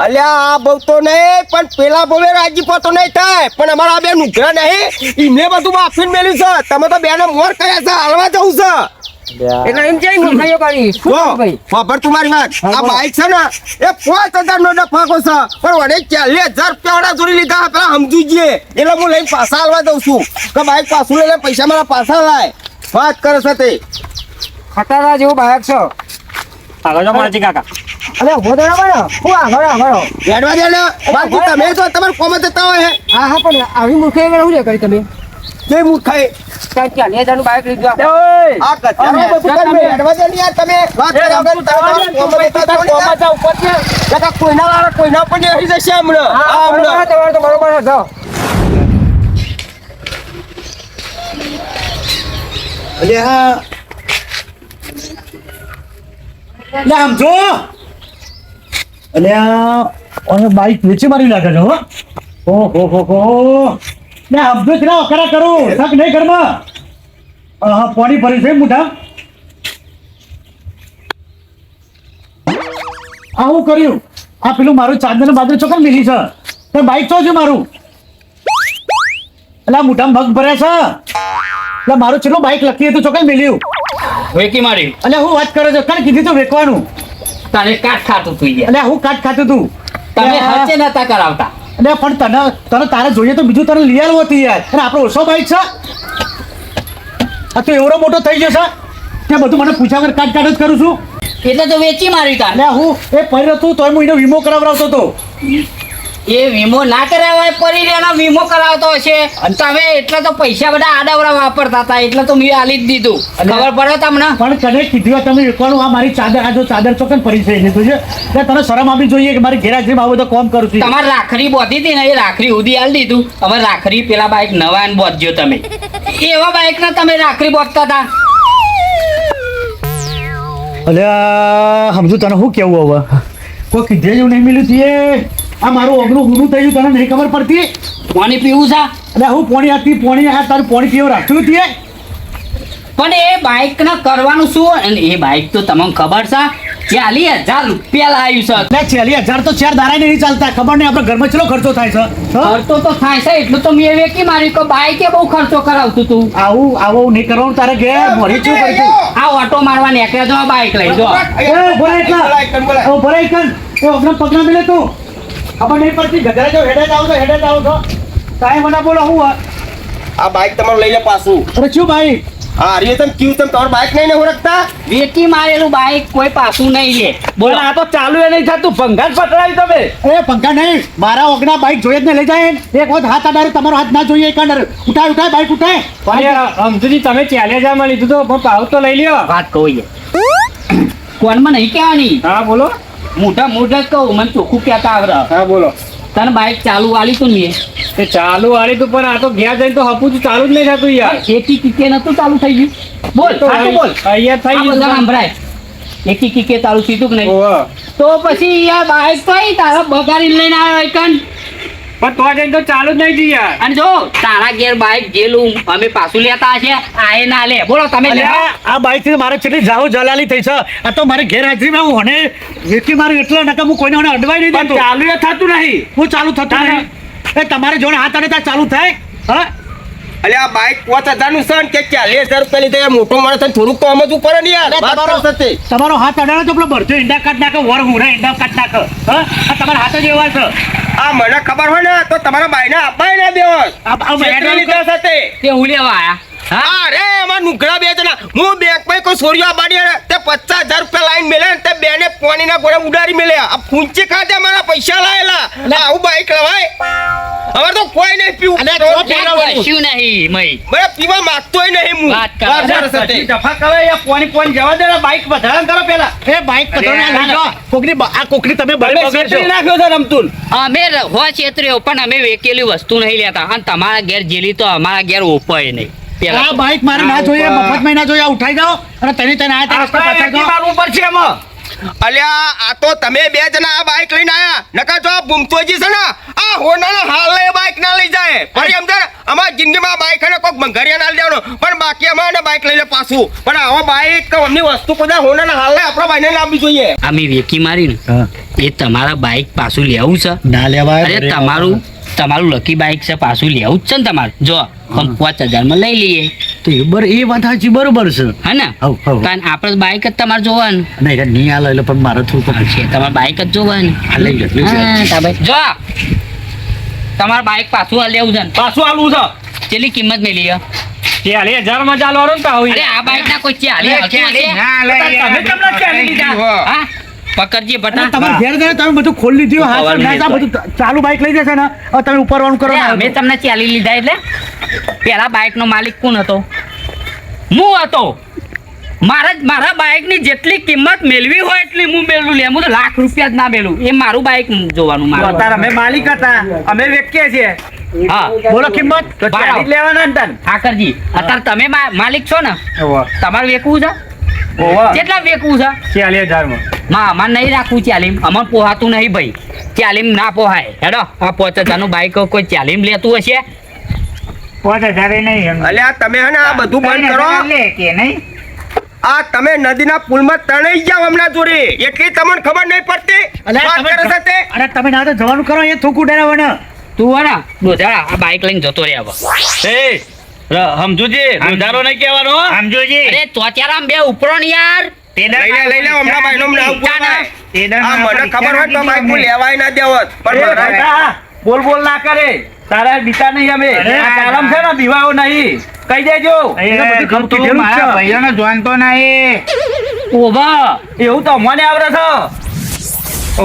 અલ્યા આ બહુ તો નહીં પણ પેલા બહુ રાજીપો તો નહીં થાય પણ અમારા બે નુકરા નહીં એમને બધું માફીને મેલ્યું છે તમે તો બેને મોર કર્યા છે હાલવા જવું છે એટલે એમ જઈ મુખાઈઓ કરી શું જો, કરું ભાઈ વાપર તું મારી વાત આ બાઈક છે ને એ 5,000 નો ડફાકો છે પણ વડે 40,000 રૂપિયા વાળા જોડી લીધા પેલા સમજુજીએ એટલે હું લઈને પાછા હાલવા દઉં છું કે બાઈક પાછું લઈને પૈસા મારા પાછા લાય વાત કરે છે તે ખતરા જેવું બાયક છો આગળ જાઓ માજી કાકા અરે ઉભો તો ના બનો હું આગળ હેડવા દે ને બાકી તમે તો તમારે કોમ જતા હોય હા હા પણ આવી મૂર્ખાઈ વગર શું કરી તમે જે મૂર્ખાઈ ત્યાં 40,000 નું બાઈક લીધું આપણે. આ કચરો બધું તમે હેડવા દે ને યાર તમે વાત કર્યા વગર તમારે કોમ જતા હોય ને. કાકા કોઈના વાળા કોઈના ઉપર નહીં જશે હમણાં હા, આ બરોબર, હમણાં તમારે તો બરોબર છે, જાઓ. અલ્યા લે આમ જો અલ્યા ઓને બાઈક વેચી મારી લાગે છે હો હો લે આમ જો ચલા કરા કરું સક નહીં ઘરમાં હા પાણી ભરી છે મોઢા આવું કર્યું આ પેલું મારું ચાંદન બાજુ ચોકન મિલી છે તો બાઈક તો છે મારું એટલે મોઢામાં મગ ભરે છે એટલે મારું ચેટલું બાઈક લખી હતું ચોકલ મેલ્યું વેકી મારી એટલે હું વાત કરે છે કાલ કીધું તો વેચવાનું તારે કાટ ખાતું તું યાર. એટલે હું કાટ ખાતું તું તમે હચે નતા કરાવતા. એટલે પણ તને તારે જોઈએ તો બીજું તને લઈ આલવું હતું યાર અને આપણો ઓછો બાઈક છે આ તો એવડો મોટો થઈ જશે તે બધું મને પૂછ્યા વગર કાટ જ કરું છું એટલે તો વેચી મારી તાર. એટલે હું એ પડ્યો હતું તોય હું એનો વીમો કરાવડાવતો હતો એ વીમો ના કરાવાય પરી એનો વીમો કરાવતો હશે. તમે એટલે તો પૈસા બધા આડાવડા વાપરતા હતા એટલે તો મેં આલી જ દીધું. ખબર પડે તમને? પણ કને કીધું તમે વેચવાનું આ મારી ચાદર આ જો ચાદર ચોકન પડી થઈ લીધું છે એટલે તને શરમ આપવી જોઈએ કે મારી ગેરહાજરીમાં આવું બધું કામ કરું છું તમારે રાખડી બોધી હતી ને એ રાખડી ઉધી આલી દીધું. હવે રાખડી પેલા બાઈક નવા ને બોધજો તમે. એવા બાઈક ને તમે રાખડી બોધતા હતા. અલ્યા સમજુ તને શું કેવું હવે કોઈ કીધે જેવું નહીં મળ્યું તીએ આ મારું ઓગણું ઊનું થયું તને નહીં ખબર પડતી પાણી પીવું છે એટલે હું પોણી હતી પોણી આ તારું પોણી પીવું રાખ્યું તીએ પણ એ બાઈક ને કરવાનું શું? અને એ બાઈક તો તમને ખબર છે 40,000 રૂપિયા લાવ્યું છે. એટલે 40,000 તો ચાર દાડા નહીં ચાલતા ખબર નહીં આપણે ઘરમાં ચેટલો ખર્ચો થાય છે ખર્ચો તો થાય છે એટલું તો મેં વેકી મારી કે બાઈકે બહુ ખર્ચો કરાવતું તું. આવું નહીં કરવાનું તારે ઘેર મોડી શું કરશું આ ઓટો મારવા નીકળ્યા જો બાઈક લઈ જો. ભરાય કન એ ઓગણ પગના મિલે તું ખબર નહીં પડતી ગધરા જો હેડે જ આવો છો કાંઈ મને બોલો હું આ બાઈક તમારું લઈ લે પાછું. અરે શું ભાઈ હા અરે તમે કયું તમે તમારું બાઈક નહીં ને ઓળખતા વેકી મારેલું બાઈક કોઈ પાછું નહીં લે. બોલો આ તો ચાલુ એ નહીં થતું ભંગાર પકડાવી તમે. એ પંખા નહીં મારા ઓગણા બાઈક જોઈએ જ ને લઈ જાય એક વખત હાથ અડાડે તમારો હાથ ના જોઈએ એક ઉઠાય બાઈક ઉઠાય સમજુજી તમે 40,000 માં લીધું તો પણ પાવ તો લઈ લ્યો. વાત કહું કોનમાં નહીં કહેવાની હા બોલો. મોટા મોટા જ કહું મને ચોખ્ખું કહેતા આવડે. હા બોલો. તને બાઈક ચાલુ વાલી તું ને તે ચાલુ વાળી તું પણ આ તો ઘેર જઈને તો હપું ચાલુ જ નહીં થતું યાર. એકી કિકે નતું ચાલુ થઈ ગયું. બોલ તો સાચું બોલ. અહીંયા થઈ આ ગયું. બધા સાંભળાય. એકી કિકે ચાલુ થયું કે નહીં? ઓહો. તો પછી યાર બાઈક કઈ તારા બગાડીને લઈને આવ્યો એકન. પણ તો જઈને તો ચાલુ જ નહીં થયું યાર. અને જો તારા ઘેર બાઈક જેલું અમે પાછું લેતા છે આ એ ના લે. બોલો તમે લે. આ બાઈક થી મારે કેટલી જાઓ જલાલી થઈ છે આ તો મારી ગેરહાજરીમાં હું અને વેચી મારું એટલે નકા હું કોઈને અડવાઈ નહીં પણ દેતો ચાલુ એ થતું નહીં. હું ચાલુ થતું નહીં એ તમારે જોડે હાથ અડે ત્યાં ચાલુ થાય હા અલે આ બાઈક 5,000 નું છે ને કે 40,000 રૂપિયા લીધે મોટો માણસ છે ને થોડુંક તો સમજવું પડે ને યાર વાત કરશે તે. તમારો હાથ અડાડે તો પેલો ભરતો ઈંડા કાઢ નાખે વર હુંરા ઈંડા કાઢ નાખે હા આ તમારા હાથ જ એવા છે આ મને ખબર હોય ને તો તમારા ભાઈને આપવાય ના દેવા છેતરી લીધા છે તે. તે હું લેવા આયા હા અરે એમાં નુકડા બે જણા હું બેંકમાં કોઈ સોરીઓ આબાડી ને તે 50,000 રૂપિયા લાઈન મેલે ને તે બેને પાણીના ગોળે ઉડાડી મેલે આ પૂંચી ખાતે મારા પૈસા લાયેલા આવું બાઈક લવાય હવે તો કોઈ નહીં પીવું કશું નહીં મય બરાબર પીવા માંગતોય નહીં હું વાત કરો. વાત કરે છે તે. ડફા કરે યાર પોણી જવા દે ને બાઈક વધારા કરો પેલા. એ બાઈક પકડો કોકની આ કોકની તમે બળી તમે બગડશો છેતરી નાખ્યો છે રમતુલ. અમે હો છેતર્યો પણ અમે વેકેલી વસ્તુ નહીં લેતા અને તમારા ઘેર જેલી તો અમારા ઘેર ઓપાય નહીં પેલા આ બાઈક મારે ના જોઈએ મફતમાં ના જોઈએ ઉઠાઈ જાઓ અને તને આયા ત્યાં રસ્તે પાછા વેકી જાઓ મારવું પડશે એમાં. અલ્યા આ તો તમે બે જણા આ બાઈક લઈને આયા નકા જો આ ભૂમતોજી છે ને આ હોનાના હાલ એ બાઈક ના લઈ જાય ફરી સમજે અમારી જિંદગીમાં બાઈક અને કોઈક ભંગારિયા ના લઈ દેવાનો પણ બાકી અમારે બાઈક લઈ લે પાછું પણ આવા બાઈક અમની વસ્તુ કોઈ હોનાના હાલ આપણા ભાઈને ના આપવી જોઈએ. અમે વેકી મારી ને એ તમારા બાઈક પાછું લેવું છે ના લેવાય અરે તમારું લકી બાઈક છે પાછું લેવું જ છે ને તમારે જો 5,000 માં લઈ લઈએ તો એ વાત સાચી બરોબર છે હે ને હવ. કારણ આપણે બાઈક જ તમારે જોવાનું નહીં એટલે નહીં હાલે એટલે પણ મારે થોડું છે તમારે બાઈક જ જોવાનું લઈ લો જો તમારે બાઈક પાછું આ લેવું છે ને પાછું આલું છે. કેટલી કિંમત મેલી હે? 40,000 માં ચાલવાનું તો અરે આ બાઈક ના કોઈ 40 ના લઈ તમે કેમ ના ચાલી લીધા? હા પકડજી બટા તમારે ઘેર ઘરે તમે બધું ખોલી દીધું હાથ ખોલી ના બધું ચાલુ બાઈક લઈ જશે ને હવે તમે ઉપરવાનું કરો અરે અમે તમને 40 લીધા એટલે પેલા બાઈક નો માલિક કોણ હતો? હું હતો. મારા બાઈક ની જેટલી કિંમત મેળવી હોય એટલી હું મેળવું લે હું તો લાખ રૂપિયા જ ના મેળવું એ મારું બાઈક જોવાનું મારું અત્યારે અમે માલિક હતા અમે વેચીએ છીએ. હા બોલો કિંમત તો 40 લેવાના ને તને. ઠાકરજી અત્યારે તમે માલિક છો ને ઓહો. તમારે વેકવું છે ઓહો. કેટલા વેકવું છે 40,000 માં અમારે નહીં રાખવું 40 અમારે પોહાતું નહીં ભાઈ 40 ના પોહાય હેડો આ 5,000 નું બાઈક કોઈ 40 લેતું હશે 5,000 નહીં અલ્યા તમે હે ને આ બધું બંધ કરો કે નહીં આ તમે નદીના પુલમાં તણાઈ જાવ હમણાં જોડે એટલી તમને ખબર નહીં પડતી વાત કરે છે તે. અરે તમે ના તો જવાનું કરો એ થોકું ડરાવવાના તું હે ને દોધારા આ બાઈક લઈને જતો રહે હવે. સમજુજી રોજારો નહીં કહેવાનો હો. સમજોજી અરે તો અત્યારે આમ બે ઉપરો ને યાર. લઈ લે હમણાં ભાઈનો નામ બોલાય. તેના આ મને ખબર હોય તો બાઈક હું લેવાય ના દેવત પણ એ મારા બેટા, બોલ બોલ ના કરે તારા બીતા નહીં અમે આ કાલમ છે ને બીવાઓ નહીં કહી દેજો તું મારા ભાઈઓને જાણતો નહીં. ઓભા એવું તો મને આવડે છે.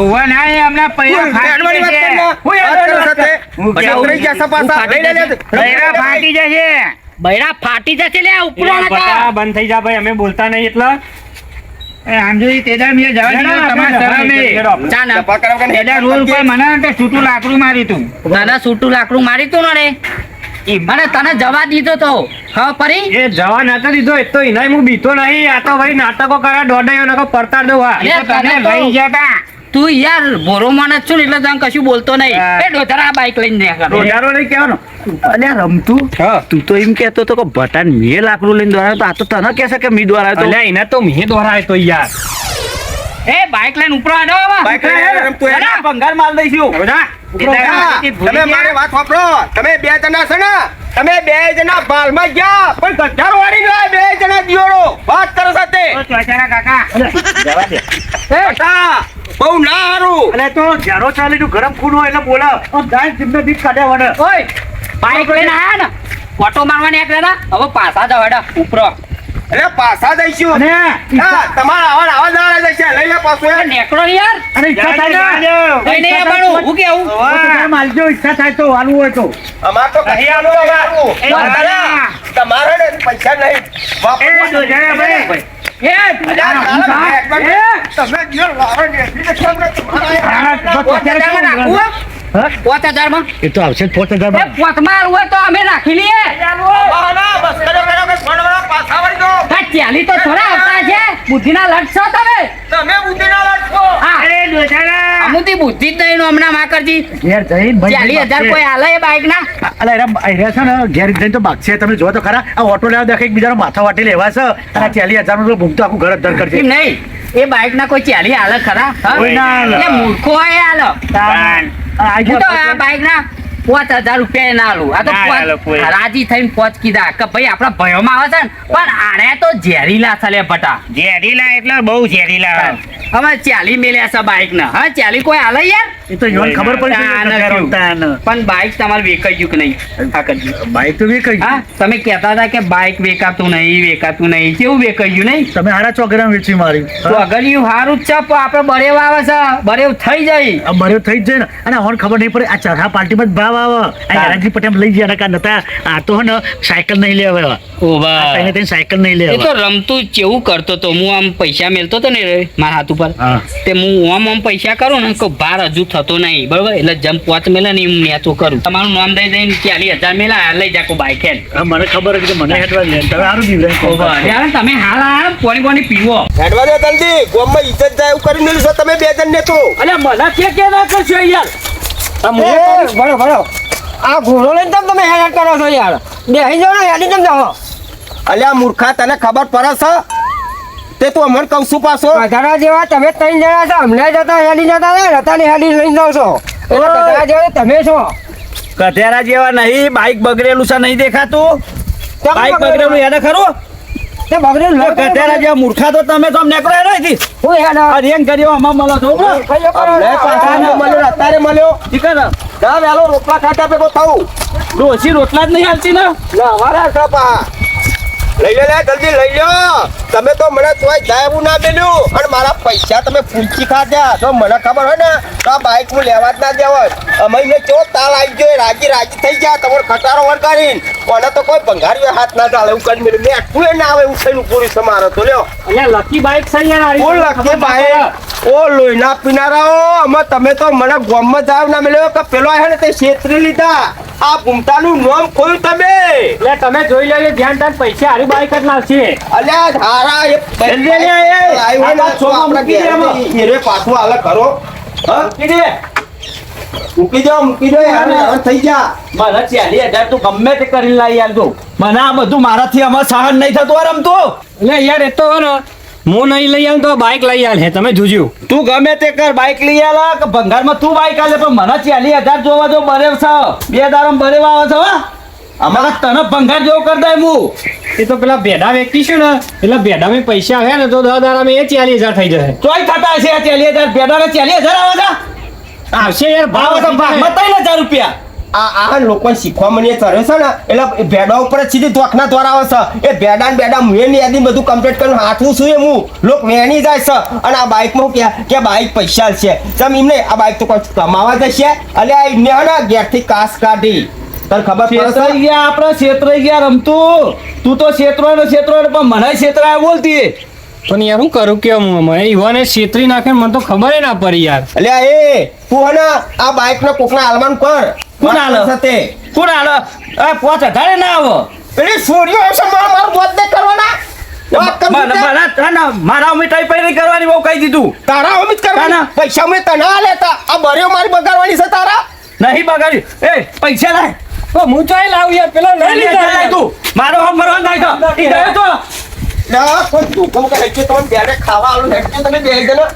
ઓવા ના એ હમણાં પૈયા હેડવાની વાત કર ને. હું વાત કરો સાથે. હું પછી કેવું? ઉતરી જશે પાછા. હું લઈ લે, લે. પૈયા ફાટી જશે. બૈરા ફાટી જશે લે ઉપરો એ બટા, બંધ થઈ જા ભાઈ, અમે બોલતા નહીં એટલે એ સમજોજી તેદાર મેં જવા દીધો તમારે શરમ નહીં. ચા ના જપા કરવા કે તેદાર રોડ ઉપર મને તે છૂટું લાકડું મારી તું. તને સૂટું લાકડું મારી તું ને અને તને જવા દીધો તો ખબર પડી. એ જવા નતો દીધો એ તો ઇનાય હું બીતો નહીં. આ તો ભાઈ નાટકો કરા દોડાયો નકો પડતા દો હા. એ તો તને લઈ જતા. તું યાર ભોરો માણસ છું ને એટલે તને કશું બોલતો નહીં. હા. એ ડોધરા આ બાઈક લઈને ન્યા કરે. રોજારો નહીં કહેવાનો. અલ્યા રમતું તું તો એમ કહેતો તો કે ભટાન મેં લાકડું લઈને દોડાયો તો આ તો તને કહેશે કે મી દોડાયો તો અલ્યા એને તો મેં દોરાય તો યાર. એ બાઈક લઈને ઉપરો આડો હવે. બાઈક લઈને રમતું હોય. એના ભંગાર માલ દઈશું બધા તેદાર હા, મારી ભૂલી તમે ગયા. મારી વાત સાંભળો. તમે બે જણા છે ને તમે બે જણા બાલમાં ગયા પણ ગઢાર વાળી ના બે જણા દિયોરો વાત કરો સાથે ઓ ચોચારા કાકા જવા દે. બેટા, બહુ ના હારું. અરે તો જારો ચાલી નું ગરમ ખૂન હોય એટલે બોલાવ આમ દાઈ જીમને દીપ કાઢ્યા વડે. ઓય બાઈક લઈને આયા ને ઓટો મારવા નીકળ્યા હતા. હવે પાછા જવાડા ઉપરો. એટલે પાછા જઈશું અને હા, તમારા આવા દાડા જશે લઈ લે પાછું એ નેકળો ને યાર. અને ઈચ્છા થાય ને કઈ નહીં આવવાનું. હું કેવું તો તમે માલજો ઈચ્છા થાય તો હાલવું હોય તો અમાર તો નહીં આલું બાબા. એ દાદા. તમારે ને પૈસા નહીં એ દોધારા ભાઈ. એ તમે દિયોર લાવો ને એટલે તમને તમારા નાખવું 5000 માં એ તો આવશે 5000 એ પોતમાં હોય તો અમે રાખી લઈએ. બસ કરો કરો કે ફોનવાળા પાછા વળી દો આ ચાલી તો થોડા આવતા છે. બુદ્ધિના લટ છો તમે. તમે બુદ્ધિના લાટકો હા એ દોધારા. અમુથી બુદ્ધિ જ નહીં હમણાં માકરજી. ઘેર જઈને ભાઈ 40000 કોઈ હાલે એ બાઈક ના. અલા એરા છે ને ઘેર જઈને તો બાગ છે તમે જો તો ખરા આ ઓટો લેવા દેખે એકબીજાનો માથા વાટી લેવા છે અને આ 40000 નું ભૂમતો આખું ઘર અદ્ધર કરશે. એમ નહીં એ બાઈક ના કોઈ 40 હાલે ખરા હા? કોઈ ના હાલે. એટલે મૂર્ખો હોય હાલો. આ હું તો આ બાઈક ના 5000 રૂપિયા ના આલું. આ તો ના હાલે કોઈ. રાજી થઈને પોચ કીધા કે ભાઈ આપણા ભયોમાં આવે છે ને પણ આને તો ઝેરીલા છે લે ભટા. ઝેરીલા એટલે બહુ ઝેરીલા. હવે 40 મેલ્યા છે બાઈક ના. હા 40 કોઈ હાલે યાર. એ તો યોન ખબર પડી તાન ગઈ થયું. તાન. પણ બાઈક તમારે વેચાઈ ગયું કે નહીં આ કરજી. બાઈક તો વી કહી હા તમે કહેતા હતા કે બાઈક વેચાતું નહીં કેવું વેચાઈ ગયું નહીં. તમે હારા ચોગરામ વેચી મારી તો અગર હારું જ છે પણ આપણે બરેવ આવે છે બરેવ થઈ જાય. આ બળ્યો થઈ જ જાય ને અને હવે ખબર નહીં પડે આ ચરખા પાર્ટીમાં જ ભાવ આવે આ યારાજી પટેલ લઈ ગયા નકા નતા આ તો હે ને સાયકલ નહીં લેવા આ તઈને સાયકલ નહીં એ તો લેવા રમતું કેવું કરતો તો હું આમ પૈસા મેલતો તો ને મારા હાથ ઉપર હા. તે હું આમ પૈસા કરું ને કોઈ ભાર હજુ થતો નહીં બરોબર એટલે જેમ પોચ મેલે ને એમ નેચું કરું. તમારું નામ દઈ દઈને 40000 મેલા લઈ જા બાઈક હેડ. હા, મને ખબર હતી કે મને હેઠવા દે તમે સારું દીવડાય યાર તમે હાલ આ પાણી પીવો. હેડવા દે જલ્દી ગોમમાં ઇજ્જત જાય એવું કરી મેલું છો તમે બે જણ ને તો અલ્યા મને કે ના કરશો યાર. ભરો ભરો આ ઘોડો લઈને તમે હેરાન કરો છો યાર. બેસી જાઓ ને હેડી તમે જાઓ. અલ્યા મૂર્ખા તને ખબર પડે છે તે તું અમને કહું છું પાછો કધારા જેવા તમે 3 જણા છો અમને જતા હેડી જતા ને રતાની હેડી લઈને જાઓ છો એટલે કધારા જેવા તમે છો. કથેરા જેવા નહીં બાઈક બગડેલું છે નહીં દેખાતું. બાઈક બગડેલું એને ખરું તે બગડેલું લો કથેરા જેવા મૂર્ખા તો તમે તો નીકળો નથી. હું હેડા આ રેન કર્યો આમાં મળો છો બરો? કઈયો કરો અમને પાછા ન મળ્યો અત્યારે મળ્યો ઠીક છે ને? જા વેલો રોટલા ખાતા ભેગો થવું ડોસી રોટલા જ નહીં હાલતી ને. ના અમારા સપા લઈ લે જલ્દી લઈ લો તમે તો મને તોય જાય એવું ના મેલ્યું અને મારા પૈસા તમે ફૂંચી ખાધ્યા તો મને ખબર હોય ને તો આ બાઈક હું લેવા જ ના દેવા અમે કેવો તાલ આવી ગયો રાજી થઈ ગયા તમારો ખટારો વર કરીને મને તો કોઈ ભંગારીઓ હાથ ના ચાલે એવું કરી મેળ્યું મેં તું ના આવે એવું થઈને પૂરી સમારો તો લ્યો અલ્યા લકી બાઈક છે યાર ઓ લખે ભાઈ ઓ લોહીના પીનારાઓ અમે તમે તો મને ગોમમાં જાવ ના મળ્યો કે પેલો હે ને તે છેતરી લીધા આ ભૂમતાનું નામ ખોયું તમે એટલે તમે જોઈ લેજો ધ્યાન તાન પૈસા હારી બાઈક જ લાવશે. અલ્યા ધારા એ જલ્દી લે, એ. આવ્યો હોય ને આ તો છોકરા આપણા મૂકી દે એમાં. ઘેરેથી હીરે પાછું હાલે કરો હા મૂકી દો યાર હવે થઈ જા મને 40000 તું ગમે તે કરીને લાવી આલજો. મને આ બધું મારાથી આમાં સહન નહીં થતું આ રમતું. એટલે યાર એ તો હે ને હું નહીં લઈ આવું તો બાઇક લઈ આલ હે તમે જોજો. તું ગમે તે કર બાઇક લઈ આલા કે ભંગારમાં તું બાઇક આલે પણ મને 40,000 જોવા જો બરે છે 2 દારમ બરે આવે છે હો અમારા તને ભંગાર જેવો કરી દે હું. એ તો પેલા ભેડા વ્યક્તિ છે ને એટલે ભેડામાં પૈસા આવે ને તો 10 દાડામાં એ 40,000 થઈ જશે. તોય થતા હશે આ 40,000 ભેડાના 40,000 આવે છે આવશે યાર ભાવ આવે તો ભાગમાં 3,000 રૂપિયા. આ લોકોને શીખવા મને ચડ્યો છે ને એટલે ભેડા ઉપર જ સીધી ધોકના દ્વારા આવે છે એ ભેડા ને બેડા મુએની યાદી બધું કમ્પ્લીટ કરીને હાથવું છું એ હું લોક વેણી જાય છે અને આ બાઇકમાં કે બાઇક પૈસા છે તેમ એમને આ બાઇક તો કોઈ કમાવા જશે એટલે આ એમને હે ને ઘેરથી કાસ કાઢી તને ખબર પડે છેતરાઈ ગયા આપણે છેતરાઈ ગયા રમતું તું તો છેતરો પણ મને છેતરાય બોલતી પણ યાર હું કરું કે મને ઈવાને છેતરી નાખે મને તો ખબર ના પડી યાર. એટલે એ તું હે ને આ બાઇક ને કોકના હાલવાનું કર કોણ હાલે? સાથે કોણ હાલો 5,000 ના આવો પેલી છોડીઓ છે મારા બોધ ને કરવાના મારા મીઠાઈ પૈરી કરવાની બહુ કહી દીધું તારા અમિત કરવાના પૈસા મેં તને આ લેતા આ બર્યો મારી બગાડવાની છે તારા નહીં બગાડ્યું એ પૈસા લાય તો હું ચાઈ લાવ યાર પેલા લઈ લીધા તું મારો હમ ભરવા નાખ્યો ઈ ગયો તો ના કોઈ દુકાન કહે છે તમે બેરે ખાવા આવું હેઠે તમે બે જણા